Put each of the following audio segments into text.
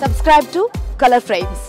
Subscribe to Color Frames.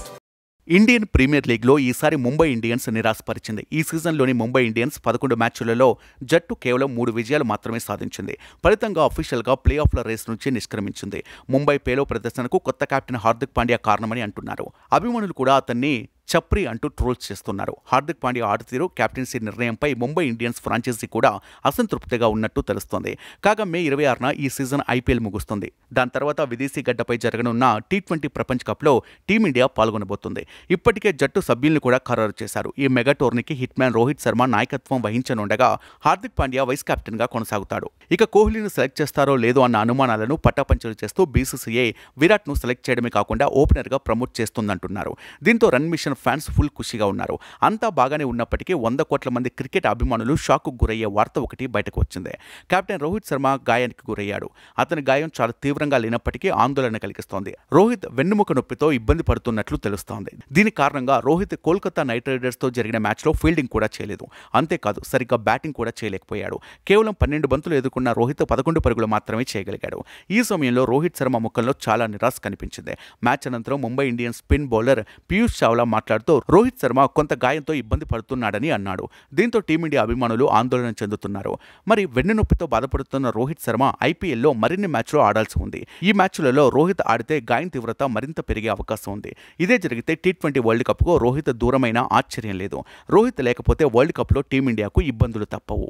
Indian Premier లీగ్లో ఈసారి Mumbai Indians నిరాశపరిచింది. ఈ సీజన్లోని ముంబై ఇండియన్స్ 11 మ్యాచ్లలో జట్టు కేవలం 3 విజయాలు మాత్రమే సాధించింది. ఫలితంగా అఫీషియల్గా ప్లే ఆఫ్ల రేస్ నుంచి నిష్క్రమించింది. ముంబై పేలో ప్రదర్శనకు కొత్త కెప్టెన్ హార్దిక్ పాండ్యా కారణమని అంటున్నారు. అభిమానులు కూడా అతన్ని చప్రి అంటూ ట్రోల్స్ చేస్తున్నారు. హార్దిక్ పాండ్యా ఆటతీరు, కెప్టెన్సీ నిర్ణయంపై ముంబై ఇండియన్స్ ఫ్రాంచైజీ కూడా అసంతృప్తిగా ఉన్నట్టు తెలుస్తోంది. కాగా మే 26న ఈ సీజన్ ఐపీఎల్ ముగుస్తుంది. దాని తర్వాత విదేశీ గడ్డపై జరగనున్న T20 ప్రపంచ కప్లో టీమిండియా పాల్గొనబోతుంది. ఇప్పటికే జట్టు సభ్యుల్ని కూడా ఖరారు చేశారు. ఈ మెగా టోర్నీకి హిట్ మ్యాన్ రోహిత్ శర్మ నాయకత్వం వహించనుండగా హార్దిక్ పాండ్యా వైస్ కెప్టెన్గా కొనసాగుతాడు. ఇక కోహ్లీని సెలెక్ట్ చేస్తారో లేదో అన్న అనుమానాలను పటాపంచలు చేస్తూ బీసీసీఐ విరాట్ను సెలెక్ట్ చేయడమే కాకుండా ఓపెనర్గా ప్రమోట్ చేస్తుందంటున్నారు. దీంతో రన్ మిషన్ ఫ్యాన్స్ ఫుల్ ఖుషిగా ఉన్నారు. అంతా బాగానే ఉన్నప్పటికీ 100 కోట్ల మంది క్రికెట్ అభిమానులు షాక్కు గురయ్యే వార్త ఒకటి బయటకు వచ్చింది. కెప్టెన్ రోహిత్ శర్మ గాయానికి గురయ్యాడు. అతని గాయం చాలా తీవ్రంగా లేనప్పటికీ ఆందోళన కలిగిస్తోంది. రోహిత్ వెన్నుముక నొప్పితో ఇబ్బంది పడుతున్నట్లు తెలుస్తోంది. దీని కారణంగా రోహిత్ కోల్కతా నైట్ రైడర్స్తో జరిగిన మ్యాచ్లో ఫీల్డింగ్ కూడా చేయలేదు. అంతేకాదు సరిగ్గా బ్యాటింగ్ కూడా చేయలేకపోయాడు. కేవలం 12 బంతులు ఎదుర్కొన్న రోహిత్ 11 పరుగులు మాత్రమే చేయగలిగాడు. ఈ సమయంలో రోహిత్ శర్మ ముఖంలో చాలా నిరాశ కనిపించింది. మ్యాచ్ అనంతరం Mumbai Indians spin bowler Piyush Chawla మాట్లాడుతూ రోహిత్ శర్మ కొంత గాయంతో ఇబ్బంది పడుతున్నాడని అన్నాడు. దీంతో టీమిండియా అభిమానులు ఆందోళన చెందుతున్నారు. మరి వెన్నునొప్పితో బాధపడుతున్న రోహిత్ శర్మ ఐపీఎల్లో మరిన్ని మ్యాచ్లు ఆడాల్సి ఉంది. ఈ మ్యాచ్లలో రోహిత్ ఆడితే గాయం తీవ్రత మరింత పెరిగే అవకాశం ఉంది. ఇదే జరిగితే T20 వరల్డ్ కప్కు రోహిత్ దూరమైన ఆశ్చర్యం లేదు. రోహిత్ లేకపోతే వరల్డ్ కప్లో టీమిండియాకు ఇబ్బందులు తప్పవు.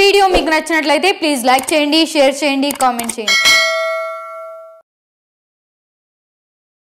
వీడియో మీకు నచ్చినట్లయితే ప్లీజ్ లైక్ చేయండి, షేర్ చేయండి, కామెంట్ చేయండి.